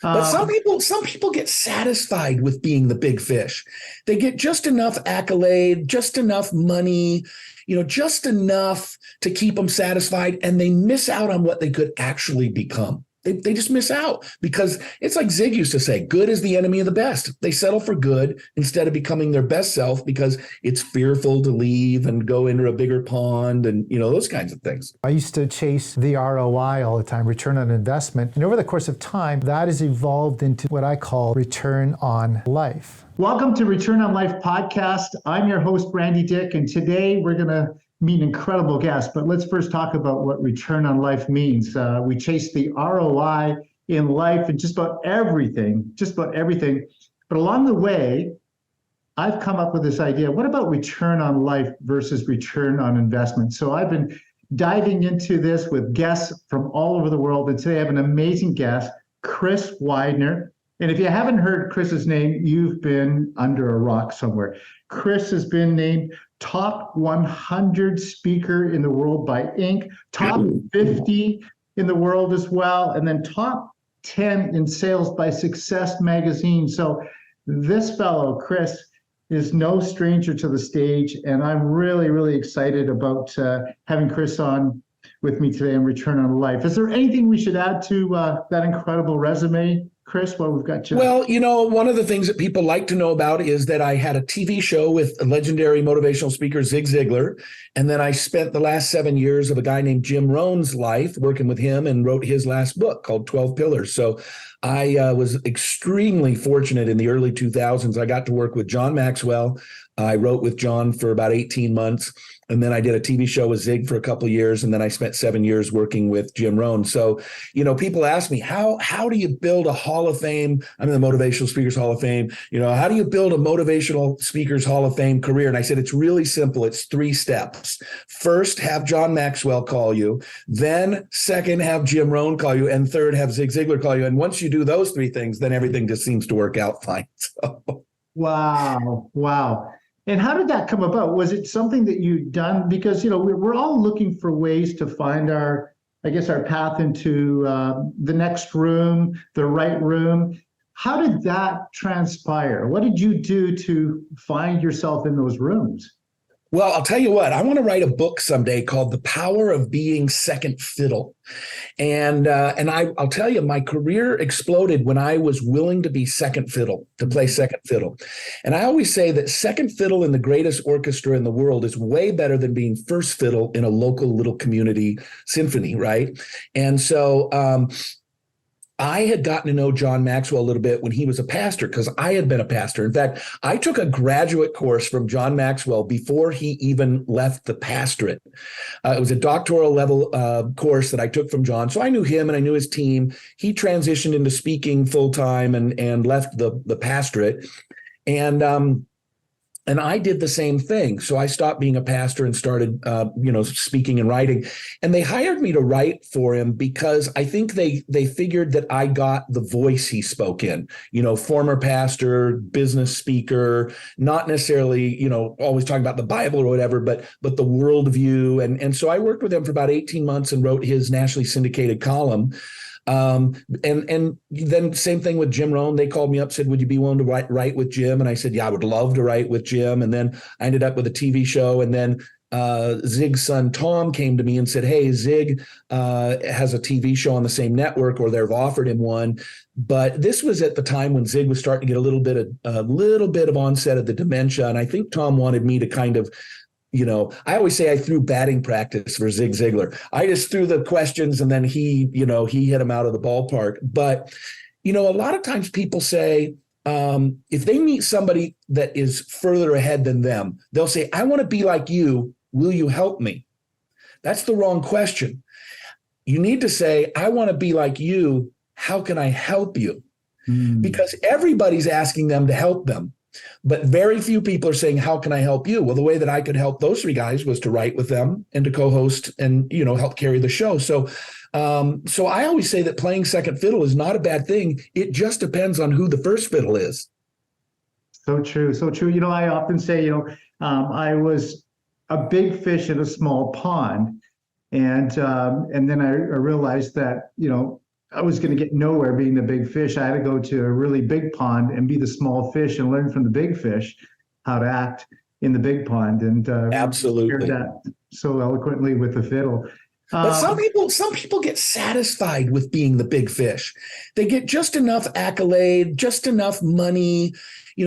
But some people get satisfied with being the big fish. They get just enough accolade, just enough money, just enough to keep them satisfied, and they miss out on what they could actually become. They just miss out because it's like Zig used to say, good is the enemy of the best. They settle for good instead of becoming their best self because it's fearful to leave and go into a bigger pond and, those kinds of things. I used to chase the ROI all the time, return on investment. And over the course of time, that has evolved into what I call return on life. Welcome to Return on Life podcast. I'm your host, Randy Dyck, and today we're going to meet an incredible guest, but let's first talk about what return on life means. We chase the ROI in life and just about everything. But along the way, I've come up with this idea. What about return on life versus return on investment? So I've been diving into this with guests from all over the world. And today I have an amazing guest, Chris Widener. And if you haven't heard Chris's name, you've been under a rock somewhere. Chris has been named top 100 speaker in the world by Inc., top 50 in the world as well, and then top 10 in sales by Success Magazine. So this fellow, Chris, is no stranger to the stage, and I'm really, really excited about having Chris on with me today on Return on Life. Is there anything we should add to that incredible resume, Chris, while we've got you? Well, one of the things that people like to know about is that I had a TV show with a legendary motivational speaker, Zig Ziglar. And then I spent the last 7 years of a guy named Jim Rohn's life working with him and wrote his last book called 12 Pillars. So I was extremely fortunate in the early 2000s. I got to work with John Maxwell. I wrote with John for about 18 months. And then I did a TV show with Zig for a couple of years. And then I spent 7 years working with Jim Rohn. So, people ask me, how do you build a Hall of Fame? I'm in the Motivational Speakers Hall of Fame. How do you build a Motivational Speakers Hall of Fame career? And I said, it's really simple. It's 3 steps. First, have John Maxwell call you. Then second, have Jim Rohn call you. And third, have Zig Ziglar call you. And once you do those 3 things, then everything just seems to work out fine. So. Wow. And how did that come about? Was it something that you'd done? Because, we're all looking for ways to find our path into the next room, the right room. How did that transpire? What did you do to find yourself in those rooms? Well, I'll tell you what, I want to write a book someday called The Power of Being Second Fiddle. And I'll tell you, my career exploded when I was willing to be second fiddle, to play second fiddle. And I always say that second fiddle in the greatest orchestra in the world is way better than being first fiddle in a local little community symphony, right? And so I had gotten to know John Maxwell a little bit when he was a pastor because I had been a pastor. In fact, I took a graduate course from John Maxwell before he even left the pastorate. It was a doctoral level course that I took from John. So I knew him and I knew his team. He transitioned into speaking full time and left the pastorate. And I did the same thing. So I stopped being a pastor and started, speaking and writing. And they hired me to write for him because I think they figured that I got the voice he spoke in, former pastor, business speaker, not necessarily, always talking about the Bible or whatever, but the worldview. And so I worked with him for about 18 months and wrote his nationally syndicated column. And then same thing with Jim Rohn. They called me up, said, would you be willing to write with Jim? And I said, yeah, I would love to write with Jim. And then I ended up with a TV show. And then Zig's son, Tom, came to me and said, hey, Zig has a TV show on the same network, or they've offered him one. But this was at the time when Zig was starting to get a little bit of onset of the dementia. And I think Tom wanted me to kind of, I always say I threw batting practice for Zig Ziglar. I just threw the questions and then he hit him out of the ballpark. But, a lot of times people say, if they meet somebody that is further ahead than them, they'll say, I want to be like you. Will you help me? That's the wrong question. You need to say, I want to be like you. How can I help you? Because everybody's asking them to help them. But very few people are saying, how can I help you? Well, the way that I could help those 3 guys was to write with them and to co-host and, help carry the show. So I always say that playing second fiddle is not a bad thing. It just depends on who the first fiddle is. So true. So true. I often say, I was a big fish in a small pond. And then I realized that, I was going to get nowhere being the big fish. I had to go to a really big pond and be the small fish and learn from the big fish how to act in the big pond. And Absolutely. shared that so eloquently with the fiddle. But some people get satisfied with being the big fish. They get just enough accolade, just enough money,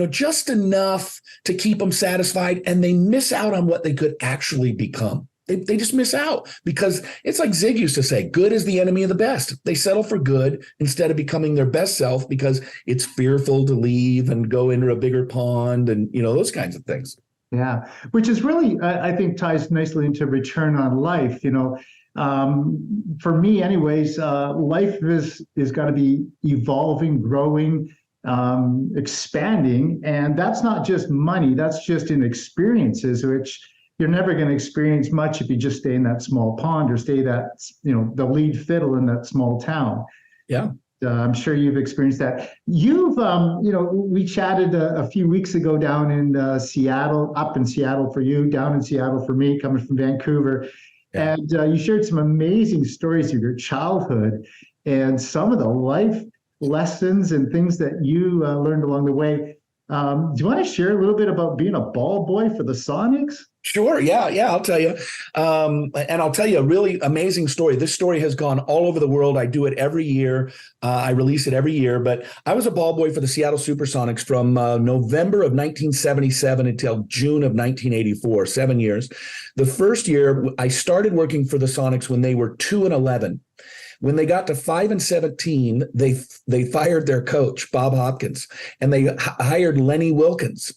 just enough to keep them satisfied, and they miss out on what they could actually become. They just miss out because it's like Zig used to say, good is the enemy of the best. They settle for good instead of becoming their best self because it's fearful to leave and go into a bigger pond and, those kinds of things. Yeah, which is really, I think, ties nicely into return on life. For me anyways, life is got to be evolving, growing, expanding. And that's not just money, that's just in experiences, which you're never going to experience much if you just stay in that small pond or stay the lead fiddle in that small town. Yeah. I'm sure you've experienced that. You've, we chatted a few weeks ago down in Seattle, up in Seattle for you, down in Seattle for me, coming from Vancouver. Yeah. And you shared some amazing stories of your childhood and some of the life lessons and things that you learned along the way. Do you want to share a little bit about being a ball boy for the Sonics? Sure. Yeah. I'll tell you. And I'll tell you a really amazing story. This story has gone all over the world. I do it every year. I release it every year. But I was a ball boy for the Seattle Supersonics from November of 1977 until June of 1984, 7 years. The first year I started working for the Sonics when they were 2-11. When they got to 5-17, they fired their coach, Bob Hopkins, and they hired Lenny Wilkins.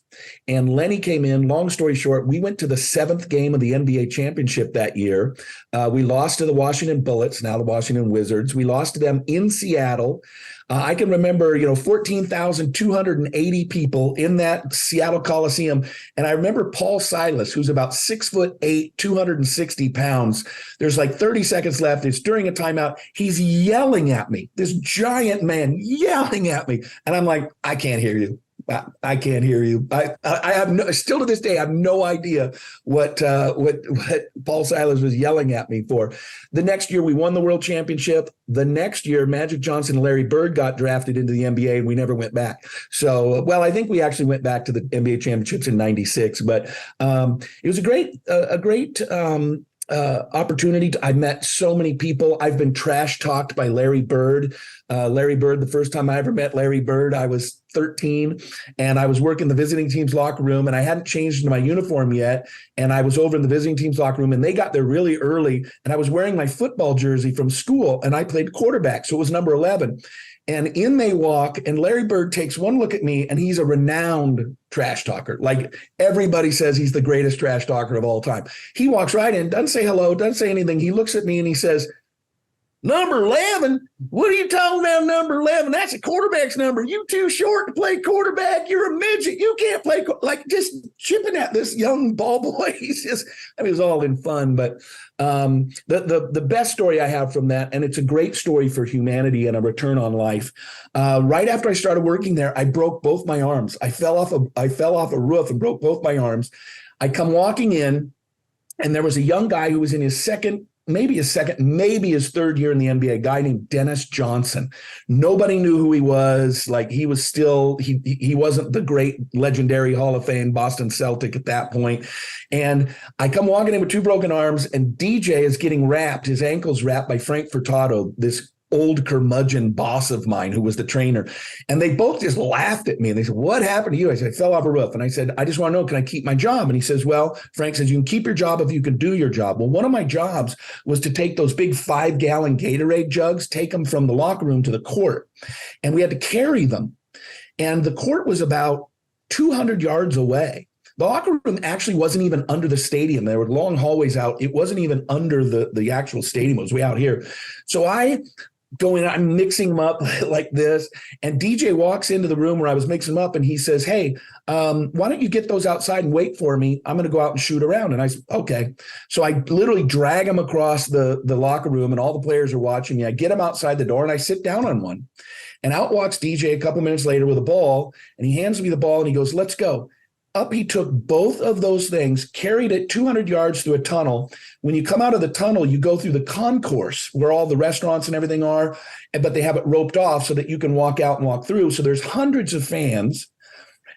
And Lenny came in, long story short, we went to the 7th game of the NBA championship that year. We lost to the Washington Bullets, now the Washington Wizards. We lost to them in Seattle. I can remember, 14,280 people in that Seattle Coliseum. And I remember Paul Silas, who's about 6'8", 260 pounds. There's like 30 seconds left. It's during a timeout. He's yelling at me, this giant man yelling at me. And I'm like, I can't hear you. I can't hear you. I have still to this day, I have no idea what Paul Silas was yelling at me for. The next year, we won the world championship. The next year, Magic Johnson and Larry Bird got drafted into the NBA, and we never went back. So, well, I think we actually went back to the NBA championships in '96. But it was a great opportunity. I met so many people. I've been trash talked by Larry Bird. Larry Bird, the first time I ever met Larry Bird, I was 13 and I was working the visiting team's locker room and I hadn't changed into my uniform yet. And I was over in the visiting team's locker room and they got there really early and I was wearing my football jersey from school and I played quarterback. So it was number 11. And in they walk, and Larry Bird takes one look at me, and he's a renowned trash talker. Like everybody says he's the greatest trash talker of all time. He walks right in, doesn't say hello, doesn't say anything. He looks at me and he says, "Number 11? What are you talking about, number 11? That's a quarterback's number. You too short to play quarterback. You're a midget. You can't play." Like just chipping at this young ball boy. He's just, it was all in fun. But the best story I have from that, and it's a great story for humanity and a return on life. Right after I started working there, I broke both my arms. I fell off a roof and broke both my arms. I come walking in, and there was a young guy who was in maybe his third year in the NBA, a guy named Dennis Johnson. Nobody knew who he was. Like he was still, he wasn't the great legendary Hall of Fame Boston Celtic at that point. And I come walking in with two broken arms and DJ is getting wrapped, his ankles wrapped by Frank Furtado, this old curmudgeon boss of mine who was the trainer. And they both just laughed at me and they said, "What happened to you?" I said, "I fell off a roof." And I said, "I just want to know, can I keep my job?" And he says, "Well," Frank says, "you can keep your job if you can do your job." Well, one of my jobs was to take those big 5-gallon Gatorade jugs, take them from the locker room to the court. And we had to carry them. And the court was about 200 yards away. The locker room actually wasn't even under the stadium. There were long hallways out. It wasn't even under the actual stadium. It was way out here. So I'm mixing them up like this. And DJ walks into the room where I was mixing them up and he says, "Hey, why don't you get those outside and wait for me? I'm going to go out and shoot around." And I said, "Okay." So I literally drag him across the locker room and all the players are watching me. I get him outside the door and I sit down on one. And out walks DJ a couple minutes later with a ball and he hands me the ball and he goes, "Let's go." Up he took both of those things, carried it 200 yards through a tunnel. When you come out of the tunnel, you go through the concourse where all the restaurants and everything are, but they have it roped off so that you can walk out and walk through. So there's hundreds of fans.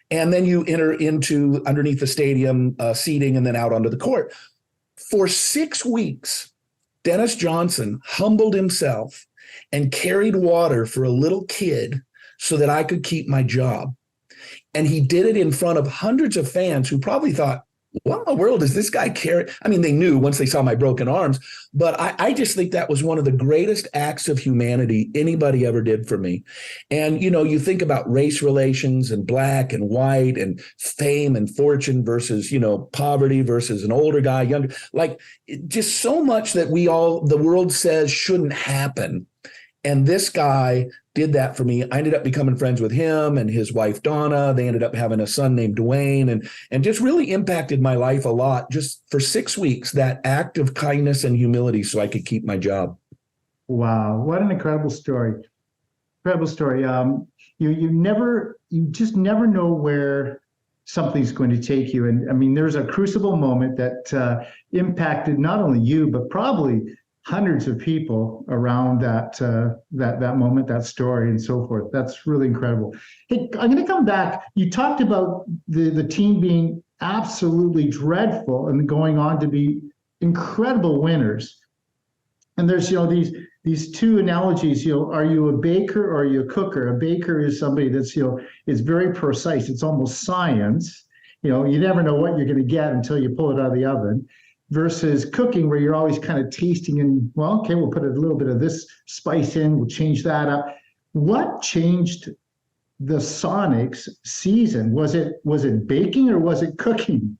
And then you enter into underneath the stadium seating and then out onto the court. For 6 weeks, Dennis Johnson humbled himself and carried water for a little kid so that I could keep my job. And he did it in front of hundreds of fans who probably thought, what in the world is this guy carry? I mean, they knew once they saw my broken arms, but I just think that was one of the greatest acts of humanity anybody ever did for me. And, you think about race relations and black and white and fame and fortune versus, poverty versus an older guy, younger, like just so much that the world says shouldn't happen. And this guy did that for me. I ended up becoming friends with him and his wife, Donna. They ended up having a son named Dwayne and just really impacted my life a lot just for 6 weeks, that act of kindness and humility so I could keep my job. Wow. What an incredible story. Incredible story. You just never know where something's going to take you. And I mean, there's a crucible moment that impacted not only you, but probably hundreds of people around that moment, that story, and so forth. That's really incredible. Hey, I'm going to come back. You talked about the team being absolutely dreadful and going on to be incredible winners. And there's these two analogies. Are you a baker or are you a cooker? A baker is somebody that's is very precise. It's almost science. You never know what you're going to get until you pull it out of the oven. Versus cooking, where you're always kind of tasting and, well, okay, we'll put a little bit of this spice in, we'll change that up. What changed the Sonics season? Was it baking or was it cooking?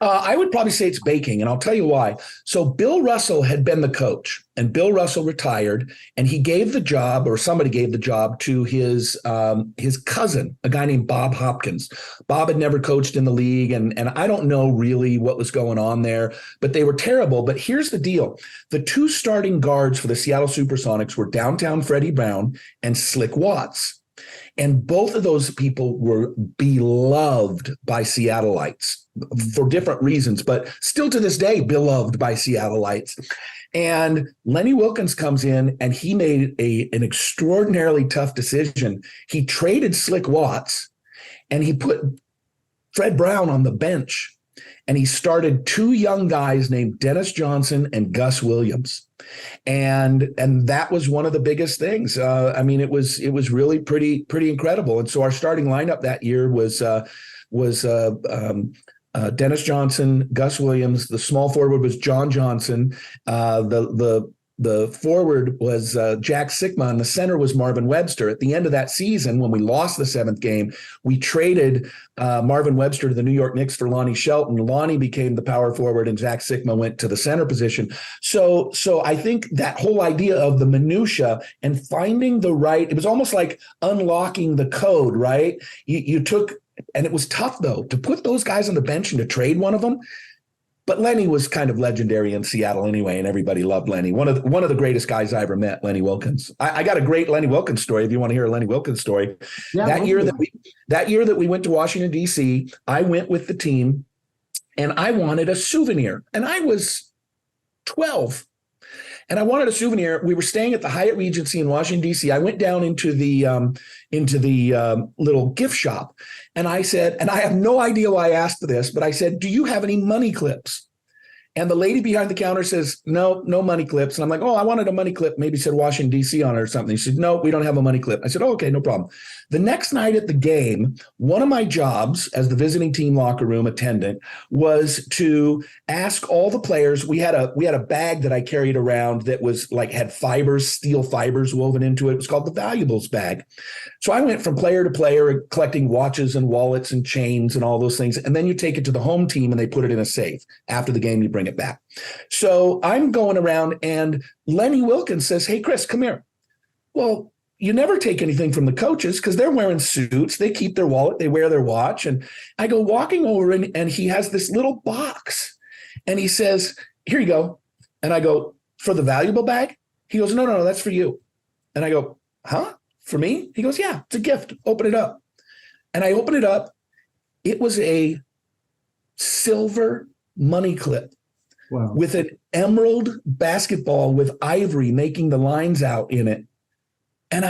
I would probably say it's baking, and I'll tell you why. So Bill Russell had been the coach, and Bill Russell retired, and he gave the job, or somebody gave the job, to his cousin, a guy named Bob Hopkins. Bob had never coached in the league, and I don't know really what was going on there, but they were terrible. But here's the deal. The two starting guards for the Seattle Supersonics were downtown Freddie Brown and Slick Watts. And both of those people were beloved by Seattleites for different reasons, but still to this day, beloved by Seattleites. And Lenny Wilkens comes in and he made an extraordinarily tough decision. He traded Slick Watts and he put Fred Brown on the bench. And he started two young guys named Dennis Johnson and Gus Williams. And that was one of the biggest things. It was really pretty incredible. And so our starting lineup that year was Dennis Johnson, Gus Williams. The small forward was John Johnson. The forward was Jack Sikma, and the center was Marvin Webster. At the end of that season, when we lost the 7th game, we traded Marvin Webster to the New York Knicks for Lonnie Shelton. Lonnie became the power forward, and Jack Sikma went to the center position. So I think that whole idea of the minutia and finding the right, it was almost like unlocking the code, right? You took, and it was tough, though, to put those guys on the bench and to trade one of them. But Lenny was kind of legendary in Seattle anyway, and everybody loved Lenny. One of the greatest guys I ever met, Lenny Wilkens. I got a great Lenny Wilkens story if you want to hear a Lenny Wilkens story. Yeah, that year that we went to Washington, D.C., I went with the team, and I wanted a souvenir. And I was 12. And I wanted a souvenir. We were staying at the Hyatt Regency in Washington, D.C. I went down into the little gift shop, and I said, and I have no idea why I asked this, but I said, "Do you have any money clips?" And the lady behind the counter says, no money clips. And I'm like, oh, I wanted a money clip. Maybe said Washington, D.C. on it or something. She said, no, we don't have a money clip. I said, oh, okay, no problem. The next night at the game, one of my jobs as the visiting team locker room attendant was to ask all the players. We had a bag that I carried around that was had fibers, steel fibers woven into it. It was called the valuables bag. So I went from player to player collecting watches and wallets and chains and all those things. And then you take it to the home team and they put it in a safe. After the game, you bring it back. So I'm going around and Lenny Wilkens says, hey, Chris, come here. Well, you never take anything from the coaches because they're wearing suits. They keep their wallet. They wear their watch. And I go walking over and he has this little box and he says, here you go. And I go, for the valuable bag? He goes, no, that's for you. And I go, huh? For me? He goes, yeah, it's a gift. Open it up. And I open it up It was a silver money clip. Wow. With an emerald basketball with ivory making the lines out in it. And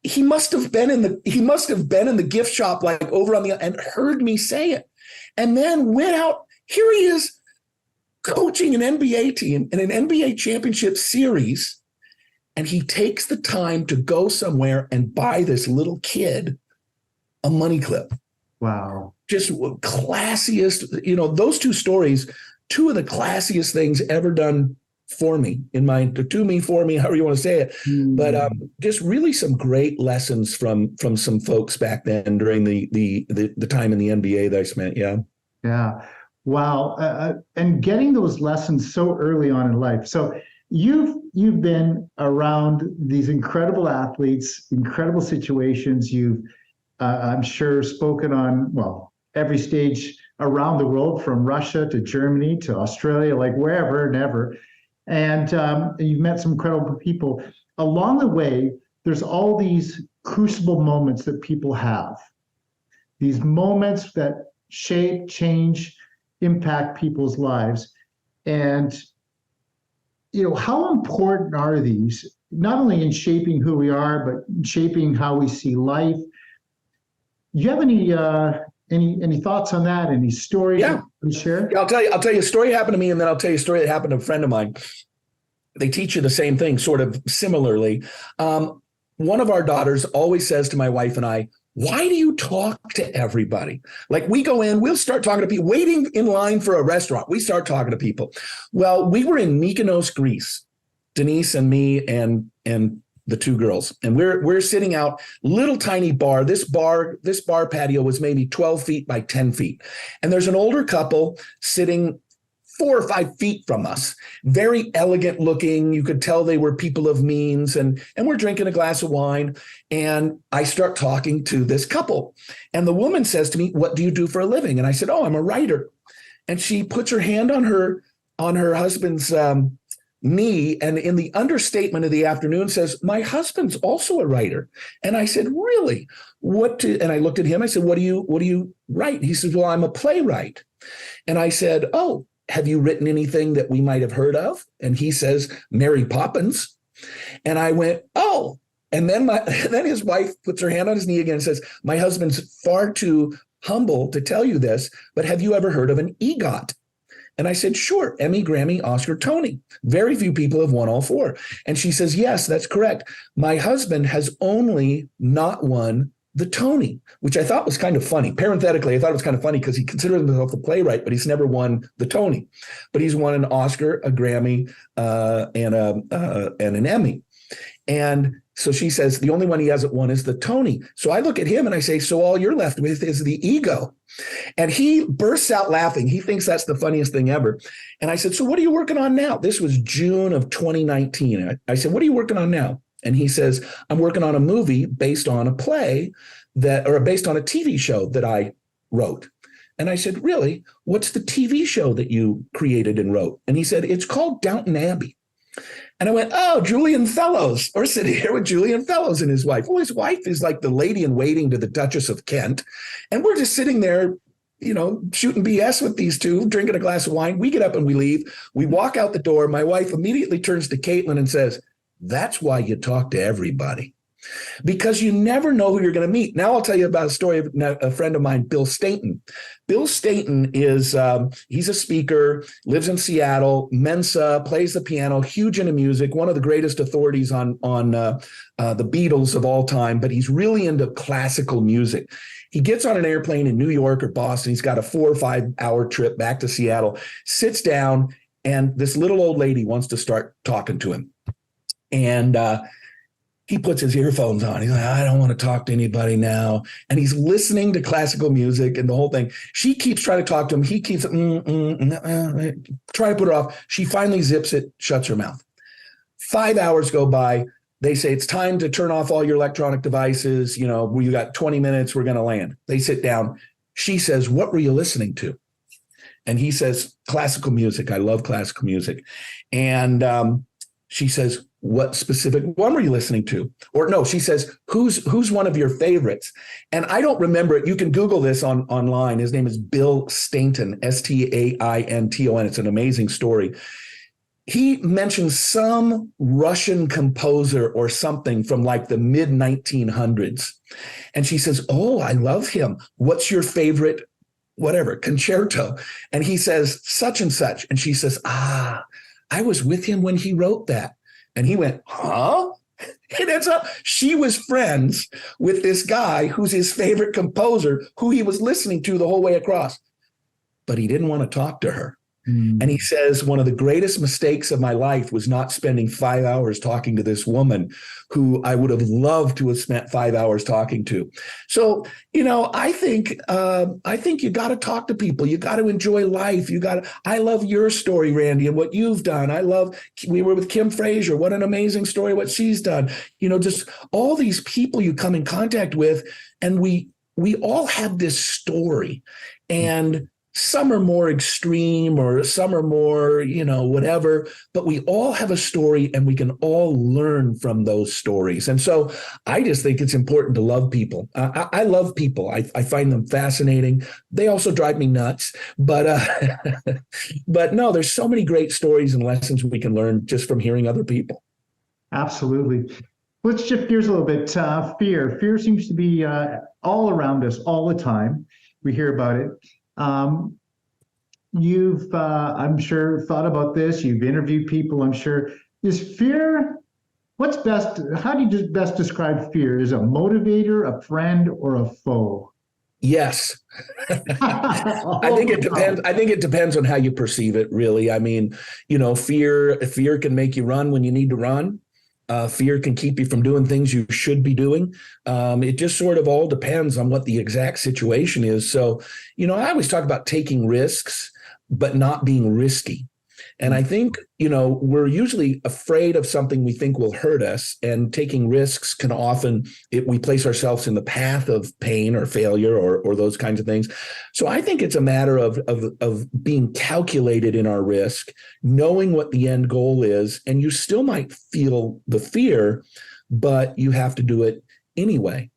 he must have been in the gift shop, like over on and heard me say it. And then went out. Here he is coaching an NBA team in an NBA championship series. And he takes the time to go somewhere and buy this little kid a money clip. Wow. Just classiest, those two stories, two of the classiest things ever done for me for me, however you want to say it. But just really some great lessons from some folks back then during the time in the NBA that I spent. Yeah. Yeah. Wow. And getting those lessons so early on in life. So you've been around these incredible athletes, incredible situations. You've, I'm sure, spoken on, every stage around the world, from Russia to Germany to Australia, like wherever and ever. And you've met some incredible people. Along the way, there's all these crucible moments that people have. These moments that shape, change, impact people's lives. And, how important are these, not only in shaping who we are, but shaping how we see life? Do you have any thoughts on that? Any stories you can share? Yeah, I'll tell you a story happened to me, and then I'll tell you a story that happened to a friend of mine. They teach you the same thing, sort of similarly. One of our daughters always says to my wife and I, "Why do you talk to everybody? Like, we go in, we'll start talking to people, waiting in line for a restaurant. We start talking to people." Well, we were in Mykonos, Greece, Denise and me and the two girls, and we're sitting out, little tiny bar. This bar patio was maybe 12 feet by 10 feet. And there's an older couple sitting 4 or 5 feet from us, very elegant looking. You could tell they were people of means, and we're drinking a glass of wine. And I start talking to this couple, and the woman says to me, "What do you do for a living?" And I said, "Oh, I'm a writer." And she puts her hand on her husband's knee, and in the understatement of the afternoon says, "My husband's also a writer." And I said, "Really? And I looked at him. I said, what do you write?" He says, "Well, I'm a playwright." And I said, "Oh, have you written anything that we might have heard of?" And he says, "Mary Poppins." And I went, "Oh." And then then his wife puts her hand on his knee again and says, "My husband's far too humble to tell you this, but have you ever heard of an EGOT?" And I said, "Sure, Emmy, Grammy, Oscar, Tony. Very few people have won all 4. And she says, "Yes, that's correct. My husband has only not won the Tony," which I thought was kind of funny. Parenthetically, I thought it was kind of funny because he considers himself a playwright, but he's never won the Tony. But he's won an Oscar, a Grammy, and an Emmy. And so she says, the only one he hasn't won is the Tony. So I look at him and I say, "So all you're left with is the ego." And he bursts out laughing. He thinks that's the funniest thing ever. And I said, "So what are you working on now?" This was June of 2019. I said, "What are you working on now?" And he says, "I'm working on a movie based on a play based on a TV show that I wrote." And I said, "Really? What's the TV show that you created and wrote?" And he said, "It's called Downton Abbey." And I went, "Oh, Julian Fellows." We're sitting here with Julian Fellows and his wife. Well, his wife is like the lady in waiting to the Duchess of Kent. And we're just sitting there, shooting BS with these two, drinking a glass of wine. We get up and we leave. We walk out the door. My wife immediately turns to Caitlin and says, "That's why you talk to everybody, because you never know who you're going to meet." Now I'll tell you about a story of a friend of mine, Bill Staten. Bill Staten is, he's a speaker, lives in Seattle, Mensa, plays the piano, huge into music, one of the greatest authorities on the Beatles of all time, but he's really into classical music. He gets on an airplane in New York or Boston. He's got a 4 or 5 hour trip back to Seattle, sits down, and this little old lady wants to start talking to him. And he puts his earphones on. He's like, "I don't want to talk to anybody now." And he's listening to classical music and the whole thing. She keeps trying to talk to him. He keeps trying to put her off. She finally zips it, shuts her mouth. 5 hours go by. They say, "It's time to turn off all your electronic devices. You got 20 minutes. We're going to land." They sit down. She says, "What were you listening to?" And he says, "Classical music. I love classical music." And She says, what specific one were you listening to? Or no, she says, who's one of your favorites? And I don't remember it. You can Google this online. His name is Bill Stainton, Stainton. It's an amazing story. He mentions some Russian composer or something from like the mid 1900s. And she says, oh, I love him. What's your favorite, whatever, concerto? And he says, such and such. And she says, I was with him when he wrote that. And he went, huh? It ends up, she was friends with this guy who's his favorite composer, who he was listening to the whole way across. But he didn't want to talk to her. And he says, one of the greatest mistakes of my life was not spending 5 hours talking to this woman who I would have loved to have spent 5 hours talking to. So, I think you got to talk to people. You got to enjoy life. I love your story, Randy, and what you've done. We were with Kim Frazier. What an amazing story, what she's done. Just all these people you come in contact with, and we all have this story, and some are more extreme or some are more, whatever, but we all have a story and we can all learn from those stories. And so I just think it's important to love people. I love people. I find them fascinating. They also drive me nuts, but no, there's so many great stories and lessons we can learn just from hearing other people. Absolutely. Let's shift gears a little bit. Fear seems to be all around us all the time. We hear about it. You've, I'm sure, thought about this. You've interviewed people, I'm sure. Is fear, how do you best describe fear? Is it a motivator, a friend, or a foe? Yes. I think it depends. I think it depends on how you perceive it, really. I mean, fear can make you run when you need to run. Fear can keep you from doing things you should be doing. It just sort of all depends on what the exact situation is. So, I always talk about taking risks, but not being risky. And I think, we're usually afraid of something we think will hurt us, and taking risks can often, we place ourselves in the path of pain or failure or those kinds of things. So I think it's a matter of being calculated in our risk, knowing what the end goal is, and you still might feel the fear, but you have to do it anyway.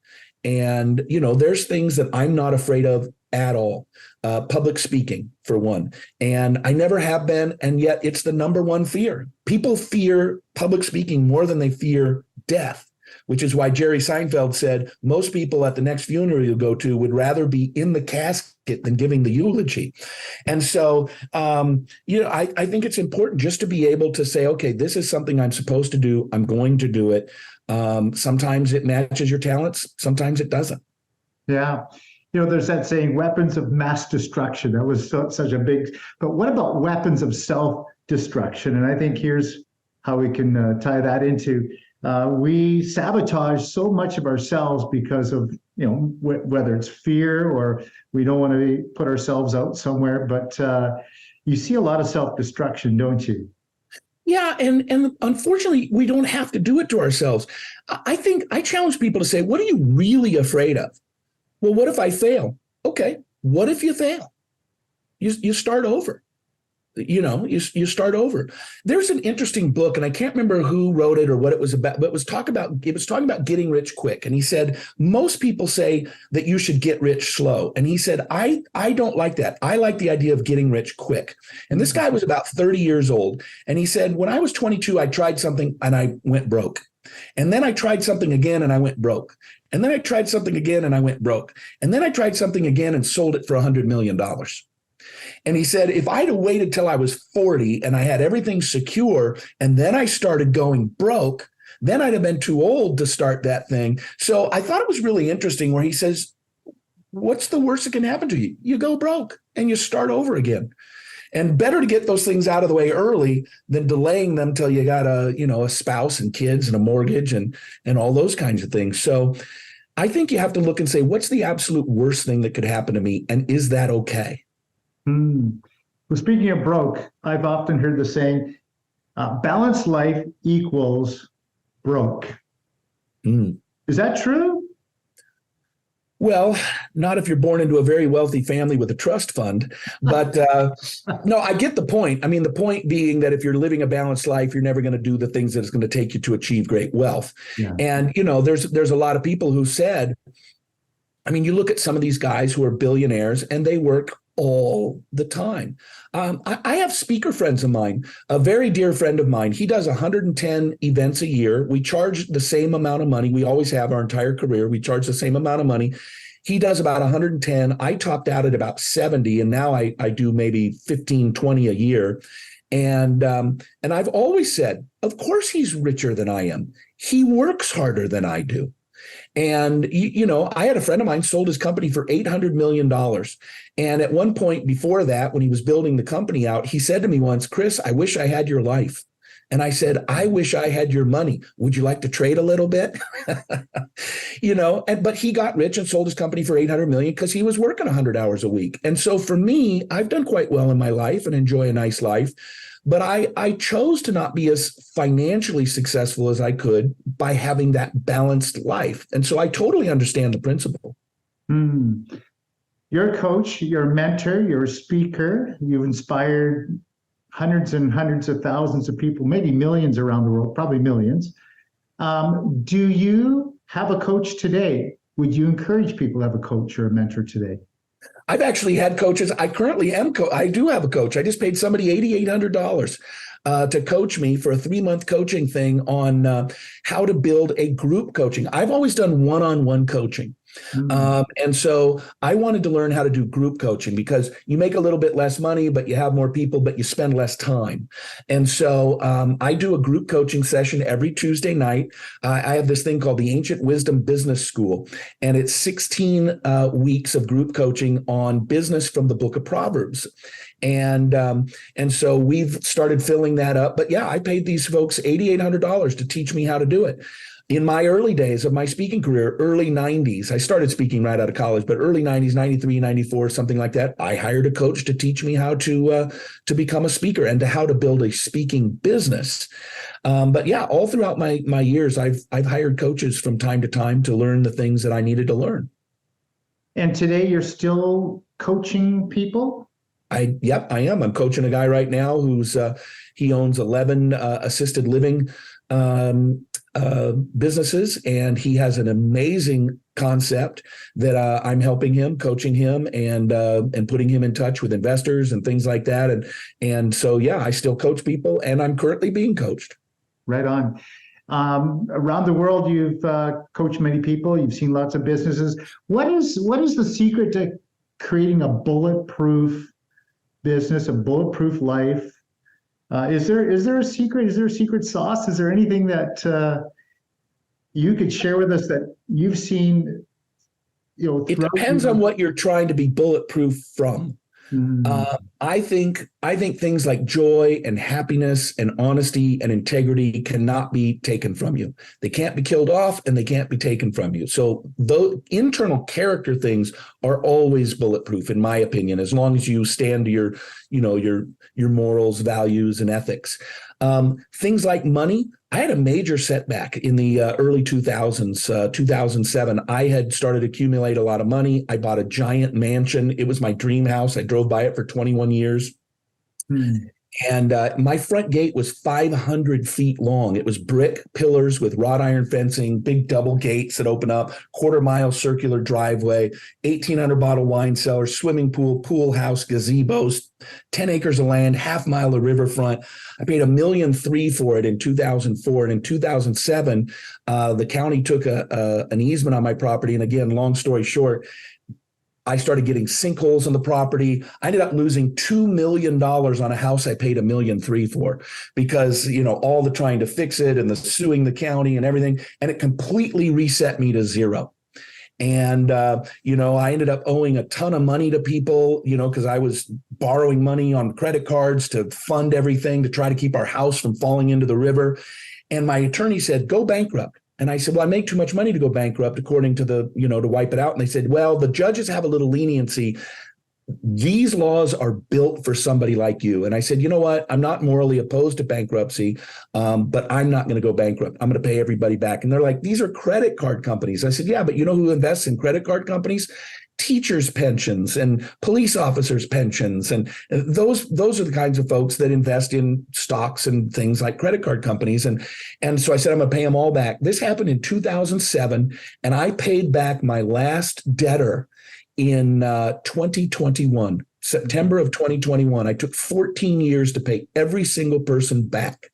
And, there's things that I'm not afraid of at all. Public speaking, for one. And I never have been, and yet it's the number one fear. People fear public speaking more than they fear death, which is why Jerry Seinfeld said most people at the next funeral you go to would rather be in the casket than giving the eulogy. And so, I think it's important just to be able to say, okay, this is something I'm supposed to do. I'm going to do it. Sometimes it matches your talents. Sometimes it doesn't. Yeah. There's that saying, weapons of mass destruction. That was such a big, but what about weapons of self-destruction? And I think here's how we can tie that into, we sabotage so much of ourselves because of, whether it's fear or we don't want to put ourselves out somewhere, but you see a lot of self-destruction, don't you? Yeah, and unfortunately, we don't have to do it to ourselves. I think I challenge people to say, what are you really afraid of? Well, what if I fail? Okay, what if you fail? You start over. You start over. There's an interesting book, and I can't remember who wrote it or what it was about, but it was talking about getting rich quick. And he said, most people say that you should get rich slow. And he said, I don't like that. I like the idea of getting rich quick. And this guy was about 30 years old. And he said, when I was 22, I tried something and I went broke. And then I tried something again and I went broke. And then I tried something again and I went broke. And then I tried something again and sold it for $100 million. And he said, if I'd have waited till I was 40 and I had everything secure, and then I started going broke, then I'd have been too old to start that thing. So I thought it was really interesting where he says, what's the worst that can happen to you? You go broke and you start over again. And better to get those things out of the way early than delaying them till you got a spouse and kids and a mortgage and all those kinds of things. So I think you have to look and say, what's the absolute worst thing that could happen to me? And is that okay? Well, speaking of broke, I've often heard the saying, balanced life equals broke. Is that true? Well, not if you're born into a very wealthy family with a trust fund. But no, I get the point. I mean, the point being that if you're living a balanced life, you're never going to do the things that it's going to take you to achieve great wealth. Yeah. And, there's a lot of people who said, I mean, you look at some of these guys who are billionaires and they work all the time. I have speaker friends of mine, a very dear friend of mine. He does 110 events a year. We charge the same amount of money. We always have our entire career. We charge the same amount of money. He does about 110. I topped out at about 70, and now I do maybe 15, 20 a year. And I've always said, of course he's richer than I am. He works harder than I do. And, I had a friend of mine sold his company for $800 million. And at one point before that, when he was building the company out, he said to me once, Chris, I wish I had your life. And I said, I wish I had your money. Would you like to trade a little bit? But he got rich and sold his company for $800 million because he was working 100 hours a week. And so for me, I've done quite well in my life and enjoy a nice life. But I chose to not be as financially successful as I could by having that balanced life. And so I totally understand the principle. You're a coach, you're a mentor, you're a speaker. You've inspired hundreds and hundreds of thousands of people, maybe millions around the world, probably millions. Do you have a coach today? Would you encourage people to have a coach or a mentor today? I've actually had coaches. I currently am. I do have a coach. I just paid somebody $8,800 to coach me for a 3-month coaching thing on how to build a group coaching. I've always done one-on-one coaching. And so I wanted to learn how to do group coaching because you make a little bit less money, but you have more people, but you spend less time. And so I do a group coaching session every Tuesday night. I have this thing called the Ancient Wisdom Business School, and it's 16 weeks of group coaching on business from the book of Proverbs. And so we've started filling that up. But yeah, I paid these folks $8,800 to teach me how to do it. In my early days of my speaking career, early 90s, I started speaking right out of college, but early 90s, 93, 94, something like that, I hired a coach to teach me how to become a speaker and to how to build a speaking business. But yeah, all throughout my years, I've hired coaches from time to time to learn the things that I needed to learn. And today you're still coaching people? I am. I'm coaching a guy right now who's he owns 11 assisted living businesses, and he has an amazing concept that I'm helping him, coaching him, and putting him in touch with investors and things like that. And so yeah, I still coach people, and I'm currently being coached. Right on. Around the world, you've coached many people. You've seen lots of businesses. What is the secret to creating a bulletproof business, a bulletproof life? Is there a secret? Is there a secret sauce? Is there anything that you could share with us that you've seen? It depends on what you're trying to be bulletproof from. I think things like joy and happiness and honesty and integrity cannot be taken from you. They can't be killed off, and they can't be taken from you. So the internal character things are always bulletproof, in my opinion, as long as you stand to your morals, values, and ethics. Things like money. I had a major setback in the early 2000s, 2007. I had started to accumulate a lot of money. I bought a giant mansion. It was my dream house. I drove by it for 21 years. And my front gate was 500 feet long. It was brick pillars with wrought iron fencing, big double gates that open up, 1/4-mile circular driveway, 1,800 bottle wine cellar, swimming pool, pool house, gazebos, 10 acres of land, 1/2 mile of riverfront. I paid $1.3 million for it in 2004. And in 2007, the county took an easement on my property. And again, long story short, I started getting sinkholes on the property. I ended up losing $2 million on a house I paid $1.3 million for because, all the trying to fix it and the suing the county and everything. And it completely reset me to zero. And, I ended up owing a ton of money to people, because I was borrowing money on credit cards to fund everything to try to keep our house from falling into the river. And my attorney said, go bankrupt. And I said, well, I make too much money to go bankrupt according to to wipe it out. And they said, well, the judges have a little leniency. these laws are built for somebody like you. And I said, you know what? I'm not morally opposed to bankruptcy, but I'm not going to go bankrupt. I'm going to pay everybody back. And they're like, these are credit card companies. I said, yeah, but you know who invests in credit card companies? Teachers' pensions and police officers' pensions. And those are the kinds of folks that invest in stocks and things like credit card companies. And so I said, I'm going to pay them all back. This happened in 2007, and I paid back my last debtor in 2021, September of 2021. I took 14 years to pay every single person back.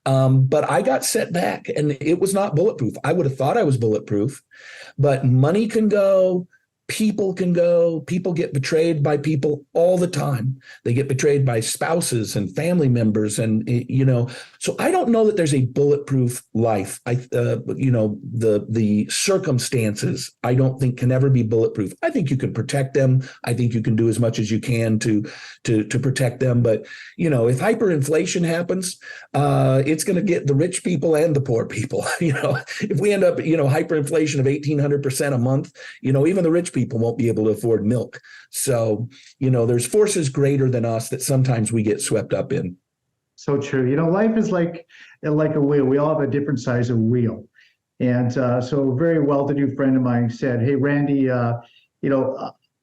But I got set back, and it was not bulletproof. I would have thought I was bulletproof, but money can go. People can go. People get betrayed by people all the time. They get betrayed by spouses and family members. And, so I don't know that there's a bulletproof life. The circumstances, I don't think can ever be bulletproof. I think you can protect them. I think you can do as much as you can to protect them. But, if hyperinflation happens, it's going to get the rich people and the poor people. If we end up, hyperinflation of 1,800% a month, even the rich people won't be able to afford milk. So, there's forces greater than us that sometimes we get swept up in. So true. Life is like a wheel. We all have a different size of wheel. And so a very well-to-do friend of mine said, hey, Randy, I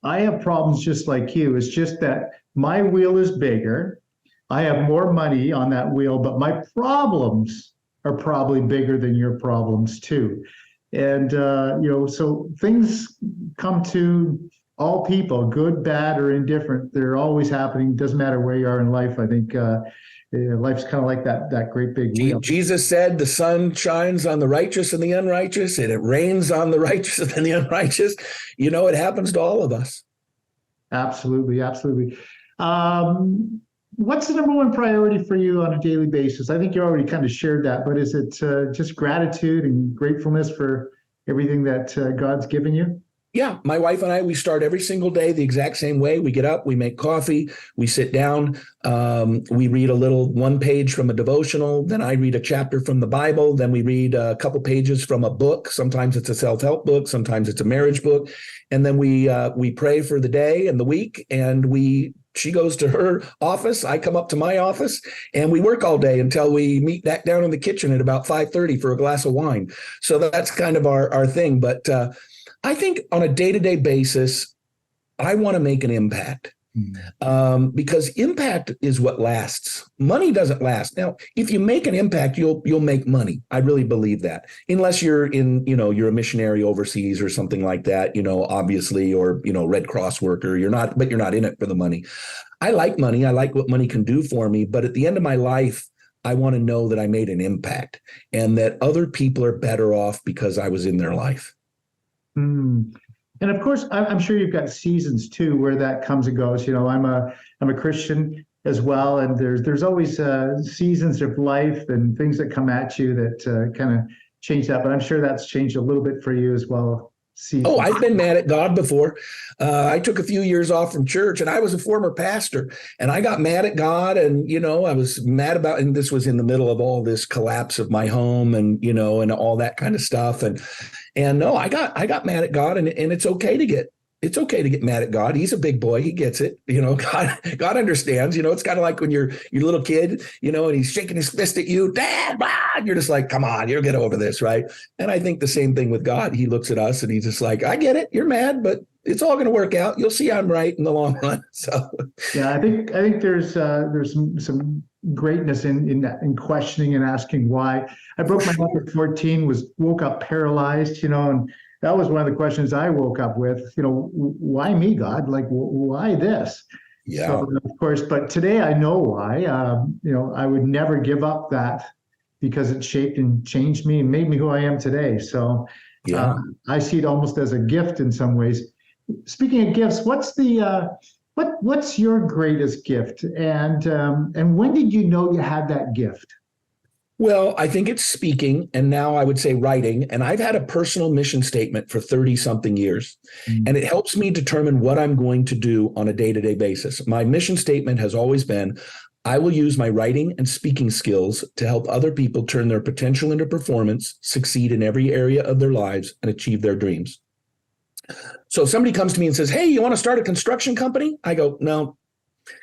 have problems just like you. It's just that my wheel is bigger. I have more money on that wheel, but my problems are probably bigger than your problems too. And, so things come to all people, good, bad, or indifferent. They're always happening. Doesn't matter where you are in life. I think life's kind of like that great big wheel. Jesus said the sun shines on the righteous and the unrighteous, and it rains on the righteous and the unrighteous. It happens to all of us. Absolutely. Absolutely. What's the number one priority for you on a daily basis? I think you already kind of shared that, but is it just gratitude and gratefulness for everything that God's given you? Yeah, my wife and I, we start every single day the exact same way. We get up, we make coffee, we sit down, we read a little one page from a devotional, then I read a chapter from the Bible, then we read a couple pages from a book. Sometimes it's a self-help book, sometimes it's a marriage book, and then we pray for the day and the week, and she goes to her office, I come up to my office, and we work all day until we meet back down in the kitchen at about 5:30 for a glass of wine. So that's kind of our thing. But I think on a day-to-day basis, I want to make an impact because impact is what lasts. Money doesn't last. Now, if you make an impact, you'll make money. I really believe that, unless you're you're a missionary overseas or something like that, obviously, or, Red Cross worker. You're not in it for the money. I like money. I like what money can do for me. But at the end of my life, I want to know that I made an impact and that other people are better off because I was in their life. And of course, I'm sure you've got seasons too, where that comes and goes. I'm a Christian as well, and there's always seasons of life and things that come at you that kind of change that. But I'm sure that's changed a little bit for you as well. Oh, I've been mad at God before. I took a few years off from church, and I was a former pastor, and I got mad at God, and, I was mad about, and this was in the middle of all this collapse of my home and, and all that kind of stuff. And no, I got mad at God, and it's okay to get mad at God. He's a big boy. He gets it. God understands. It's kind of like when you're a little kid, and he's shaking his fist at you, Dad, blah, and you're just like, come on, you'll get over this, right? And I think the same thing with God. He looks at us and he's just like, I get it. You're mad, but it's all going to work out. You'll see I'm right in the long run. So yeah, I think there's some greatness in questioning and asking why. I broke my neck at 14, woke up paralyzed, and that was one of the questions I woke up with, why me, God? Like, why this? Yeah. So, of course, but today I know why. I would never give up that because it shaped and changed me and made me who I am today. So yeah. I see it almost as a gift in some ways. Speaking of gifts, what's your greatest gift? And when did you know you had that gift? Well, I think it's speaking, and now I would say writing. And I've had a personal mission statement for 30-something years, and it helps me determine what I'm going to do on a day-to-day basis. My mission statement has always been, I will use my writing and speaking skills to help other people turn their potential into performance, succeed in every area of their lives, and achieve their dreams. So if somebody comes to me and says, hey, you want to start a construction company? I go, no,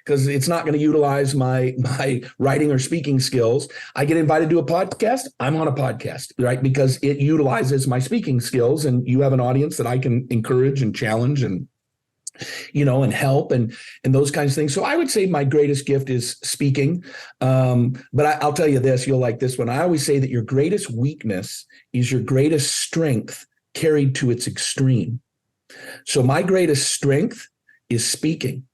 because it's not going to utilize my writing or speaking skills. I get invited to a podcast, I'm on a podcast, right? Because it utilizes my speaking skills, and you have an audience that I can encourage and challenge and and help and those kinds of things. So I would say my greatest gift is speaking. But I'll tell you this, you'll like this one. I always say that your greatest weakness is your greatest strength carried to its extreme. So my greatest strength is speaking.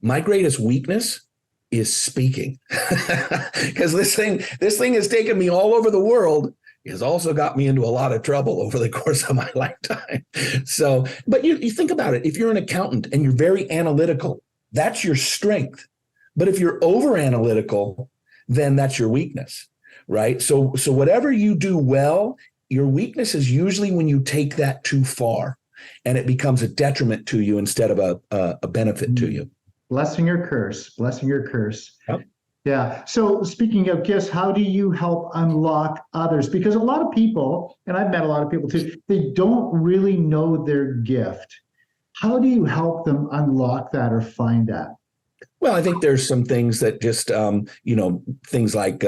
My greatest weakness is speaking. Because this thing has taken me all over the world. It has also got me into a lot of trouble over the course of my lifetime. So, but you think about it. If you're an accountant and you're very analytical, that's your strength. But if you're over analytical, then that's your weakness, right? So whatever you do well, your weakness is usually when you take that too far and it becomes a detriment to you instead of a benefit to you. Blessing or curse, blessing or curse. Yep. Yeah. So speaking of gifts, how do you help unlock others? Because a lot of people, and I've met a lot of people too, they don't really know their gift. How do you help them unlock that or find that? Well, I think there's some things that just, things like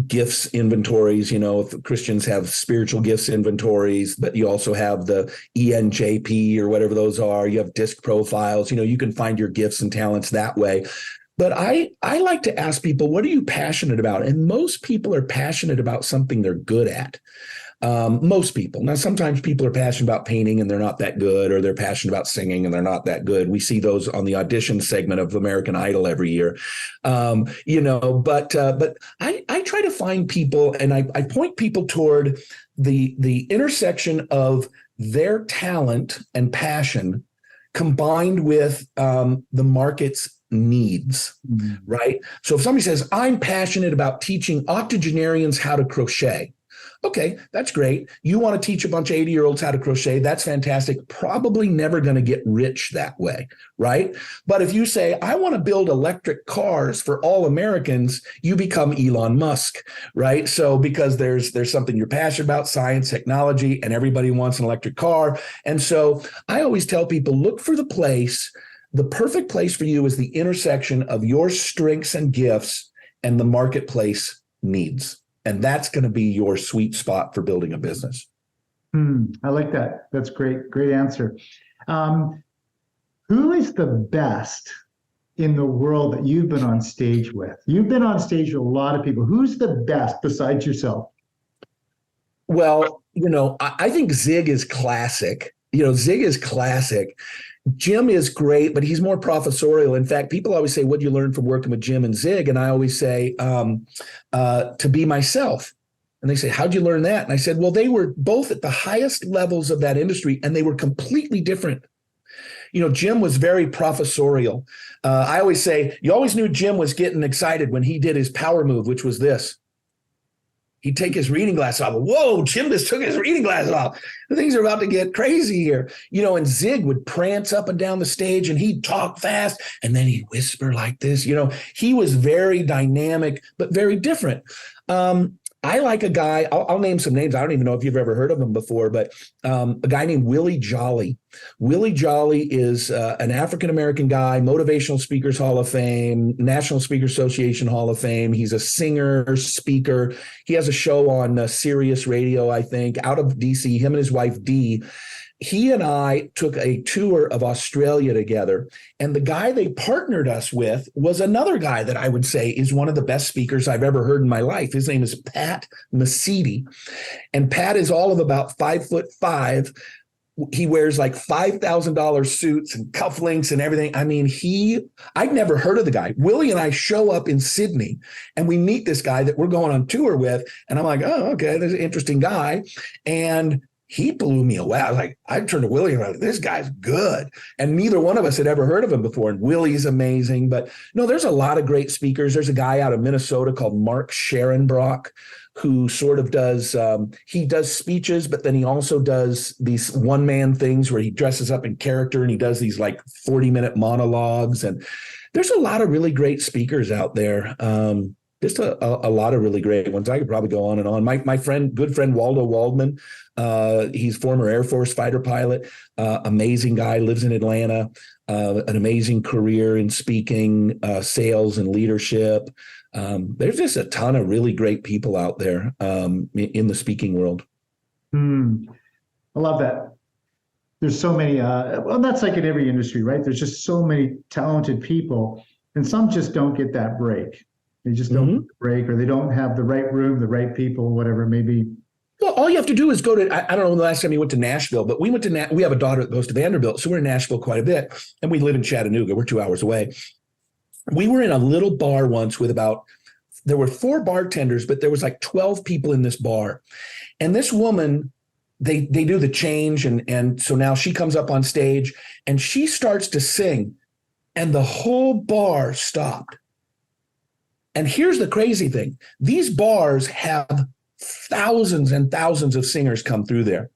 gifts inventories. If Christians have spiritual gifts inventories, but you also have the ENJP or whatever those are. You have disc profiles. You can find your gifts and talents that way. But I like to ask people, what are you passionate about? And most people are passionate about something they're good at. Most people. Now, sometimes people are passionate about painting and they're not that good, or they're passionate about singing and they're not that good. We see those on the audition segment of American Idol every year. But I try to find people, and I point people toward the intersection of their talent and passion combined with the market's needs, right? So if somebody says, I'm passionate about teaching octogenarians how to crochet. Okay, that's great. You want to teach a bunch of 80-year-olds how to crochet. That's fantastic. Probably never going to get rich that way, right? But if you say, I want to build electric cars for all Americans, you become Elon Musk, right? So because there's something you're passionate about, science, technology, and everybody wants an electric car. And so I always tell people, look for the perfect place for you is the intersection of your strengths and gifts and the marketplace needs. And that's going to be your sweet spot for building a business. I like that. That's great. Great answer. Who is the best in the world that you've been on stage with? You've been on stage with a lot of people. Who's the best besides yourself? Well, I think Zig is classic. Zig is classic. Jim is great, but he's more professorial. In fact, people always say, what do you learn from working with Jim and Zig? And I always say, to be myself. And they say, how'd you learn that? And I said, well, they were both at the highest levels of that industry, and they were completely different. Jim was very professorial. I always say, you always knew Jim was getting excited when he did his power move, which was this. He'd take his reading glasses off. Whoa, Jim just took his reading glasses off. Things are about to get crazy here. And Zig would prance up and down the stage and he'd talk fast and then he'd whisper like this. He was very dynamic, but very different. I like a guy, I'll name some names. I don't even know if you've ever heard of him before, but a guy named Willie Jolly. Willie Jolly is an African-American guy, Motivational Speakers Hall of Fame, National Speaker Association Hall of Fame. He's a singer, speaker. He has a show on Sirius Radio, I think, out of DC, him and his wife, Dee. He and I took a tour of Australia together, and the guy they partnered us with was another guy that I would say is one of the best speakers I've ever heard in my life. His name is Pat Mesiti, and Pat is all of about 5'5". He wears like $5,000 suits and cufflinks and everything. I mean, I'd never heard of the guy. Willie and I show up in Sydney and we meet this guy that we're going on tour with. And I'm like, oh, okay, there's an interesting guy. And he blew me away. I turned to Willie and I was like, this guy's good. And neither one of us had ever heard of him before. And Willie's amazing. But no, there's a lot of great speakers. There's a guy out of Minnesota called Mark Scherenbrock, who sort of does, he does speeches, but then he also does these one-man things where he dresses up in character and he does these like 40-minute monologues. And there's a lot of really great speakers out there. Just a lot of really great ones. I could probably go on and on. My good friend Waldo Waldman, he's former Air Force fighter pilot, amazing guy, lives in Atlanta, an amazing career in speaking, sales, and leadership. There's just a ton of really great people out there in the speaking world. I love that. There's so many, well, that's like in every industry, right? There's just so many talented people, and some just don't get that break. They just don't get the break, or they don't have the right room, the right people, whatever it may be. Well, all you have to do is go to, I don't know the last time you went to Nashville, but we went to, we have a daughter that goes to Vanderbilt, so we're in Nashville quite a bit, and we live in Chattanooga. We're 2 hours away. We were in a little bar once with there were 4 bartenders, but there was like 12 people in this bar. And this woman, they do the change. And so now she comes up on stage and she starts to sing, and the whole bar stopped. And here's the crazy thing. These bars have thousands and thousands of singers come through there.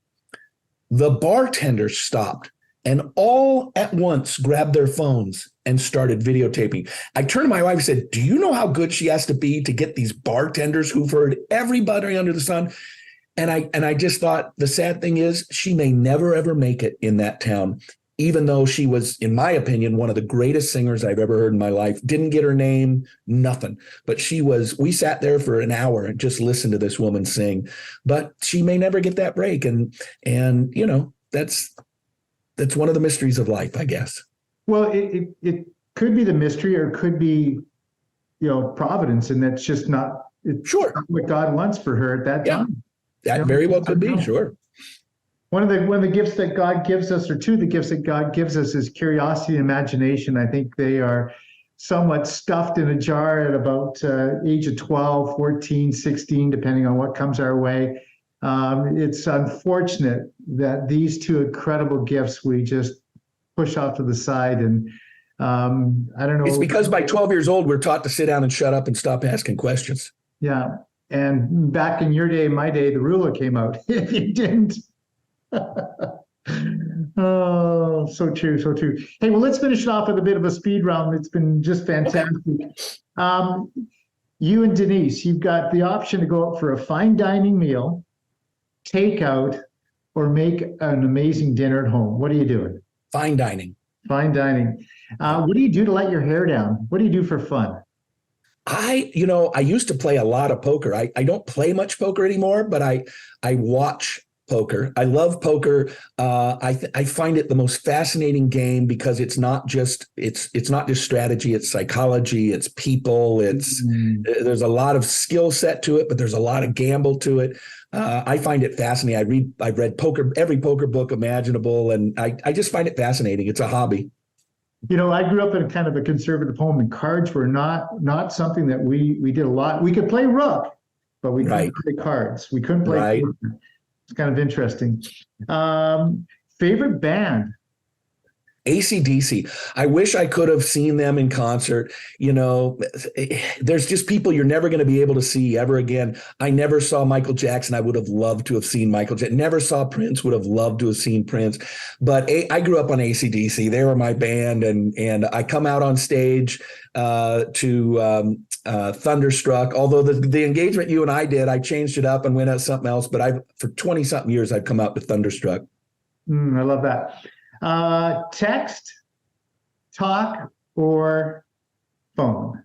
The bartenders stopped and all at once grabbed their phones and started videotaping. I turned to my wife and said, do you know how good she has to be to get these bartenders who've heard everybody under the sun? And I just thought, the sad thing is she may never, ever make it in that town, even though she was, in my opinion, one of the greatest singers I've ever heard in my life. Didn't get her name, nothing. But we sat there for an hour and just listened to this woman sing. But she may never get that break. And you know, that's one of the mysteries of life, I guess. Well, it could be the mystery, or it could be, you know, providence, and that's just not not what God wants for her at that time. That very well could be, sure. One of the gifts that God gives us, or two of the gifts that God gives us, is curiosity and imagination. I think they are somewhat stuffed in a jar at about age of 12, 14, 16, depending on what comes our way. It's unfortunate that these two incredible gifts we just push off to the side. And I don't know. It's because by 12 years old, we're taught to sit down and shut up and stop asking questions. Yeah. And back in your day, my day, the ruler came out if you didn't. Oh, so true, so true. Hey, well, let's finish it off with a bit of a speed round. It's been just fantastic. Okay. You and Denise, you've got the option to go out for a fine dining meal, takeout, or make an amazing dinner at home. What are you doing? Fine dining. Fine dining. What do you do to let your hair down? What do you do for fun? I used to play a lot of poker. I don't play much poker anymore, but I watch poker. I love poker. I find it the most fascinating game because it's not just strategy, it's psychology, it's people, there's a lot of skill set to it, but there's a lot of gamble to it. I find it fascinating. I've read every poker book imaginable, and I just find it fascinating. It's a hobby. You know, I grew up in a kind of a conservative home, and cards were not something that we did a lot. We could play rook, but we couldn't play cards. We couldn't play poker. It's kind of interesting. Favorite band? AC/DC. I wish I could have seen them in concert. You know, there's just people you're never going to be able to see ever again. I never saw Michael Jackson. I would have loved to have seen Michael Jackson. Never saw Prince. Would have loved to have seen Prince. But I grew up on AC/DC. They were my band, and I come out on stage to Thunderstruck. Although the engagement you and I did, I changed it up and went out something else. But for 20 something years, I've come out to Thunderstruck. I love that. Text, talk, or phone?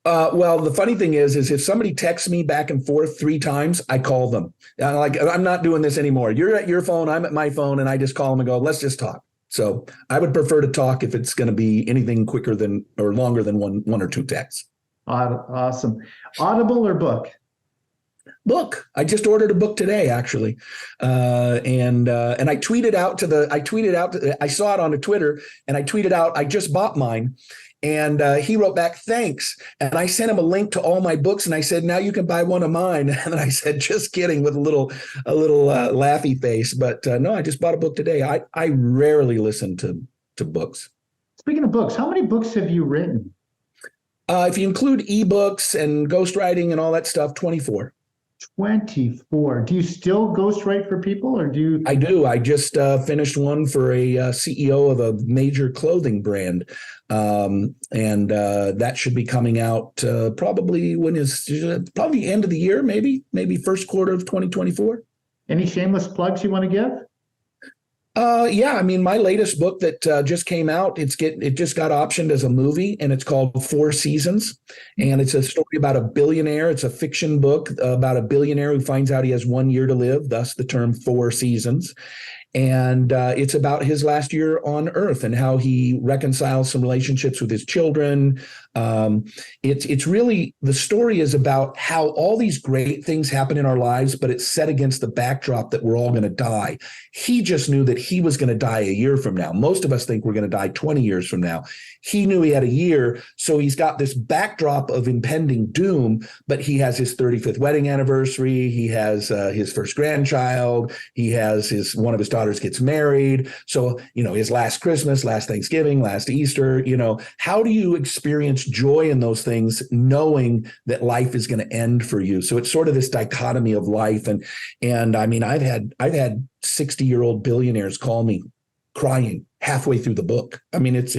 Well, the funny thing is if somebody texts me back and forth 3 times, I call them. I'm not doing this anymore. You're at your phone, I'm at my phone, and I just call them and go, let's just talk. So I would prefer to talk if it's going to be anything quicker than or longer than one or 2 texts. Awesome. Audible or book? Book. I just ordered a book today, actually, and I tweeted out I saw it on Twitter, and I tweeted out, I just bought mine, and he wrote back, thanks, and I sent him a link to all my books, and I said, now you can buy one of mine, and then I said, just kidding, with a little laughy face, but no, I just bought a book today. I rarely listen to books. Speaking of books, how many books have you written? If you include ebooks and ghostwriting and all that stuff, 24. 24. Do you still ghostwrite for people, or do you? I do. I just finished one for a CEO of a major clothing brand. And that should be coming out probably probably end of the year, maybe first quarter of 2024. Any shameless plugs you want to give? Yeah, I mean, my latest book that just came out, it just got optioned as a movie, and it's called Four Seasons, and it's a story about a billionaire. It's a fiction book about a billionaire who finds out he has 1 year to live, thus the term Four Seasons. And it's about his last year on Earth and how he reconciles some relationships with his children. It's really, the story is about how all these great things happen in our lives, but it's set against the backdrop that we're all going to die. He just knew that he was going to die a year from now. Most of us think we're going to die 20 years from now. He knew he had a year, so he's got this backdrop of impending doom, but he has his 35th wedding anniversary. He has his first grandchild. He has one of his daughters gets married. So, his last Christmas, last Thanksgiving, last Easter, how do you experience joy in those things, knowing that life is going to end for you? So it's sort of this dichotomy of life. And I mean, I've had 60-year-old billionaires call me crying halfway through the book. I mean, it's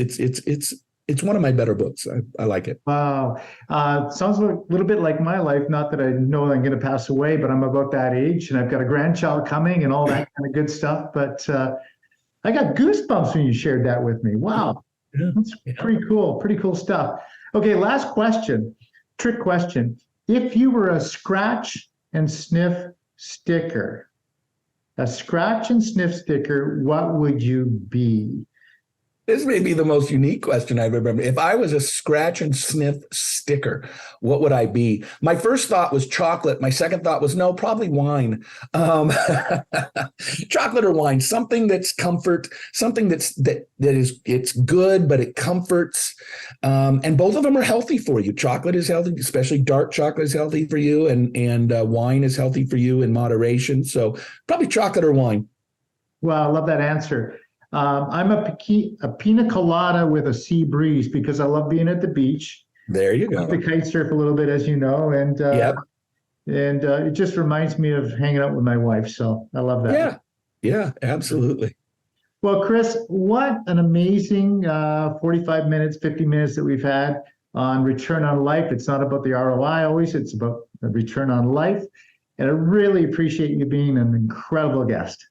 one of my better books. I like it. Wow. Sounds a little bit like my life. Not that I know I'm going to pass away, but I'm about that age and I've got a grandchild coming and all that kind of good stuff. But I got goosebumps when you shared that with me. Wow. That's pretty cool. Pretty cool stuff. Okay, last question, trick question. If you were a scratch and sniff sticker, what would you be? This may be the most unique question I've ever. If I was a scratch and sniff sticker, what would I be? My first thought was chocolate. My second thought was no, probably wine. Chocolate or wine, something that's comfort, something it's good, but it comforts. And both of them are healthy for you. Chocolate is healthy, especially dark chocolate is healthy for you, and wine is healthy for you in moderation. So probably chocolate or wine. Well, I love that answer. I'm a pina colada with a sea breeze because I love being at the beach. There you go. I like to kite surf a little bit, as you know, and it just reminds me of hanging out with my wife. So I love that. Yeah, absolutely. Well, Chris, what an amazing 45 minutes, 50 minutes that we've had on return on life. It's not about the ROI always, it's about the return on life. And I really appreciate you being an incredible guest.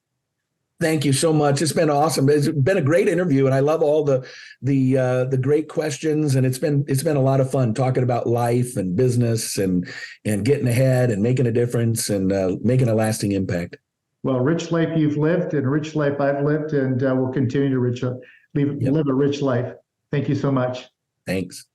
Thank you so much. It's been awesome. It's been a great interview, and I love all the great questions. And it's been a lot of fun talking about life and business and getting ahead and making a difference and making a lasting impact. Well, rich life you've lived, and rich life I've lived, and we'll continue to live a rich life. Thank you so much. Thanks.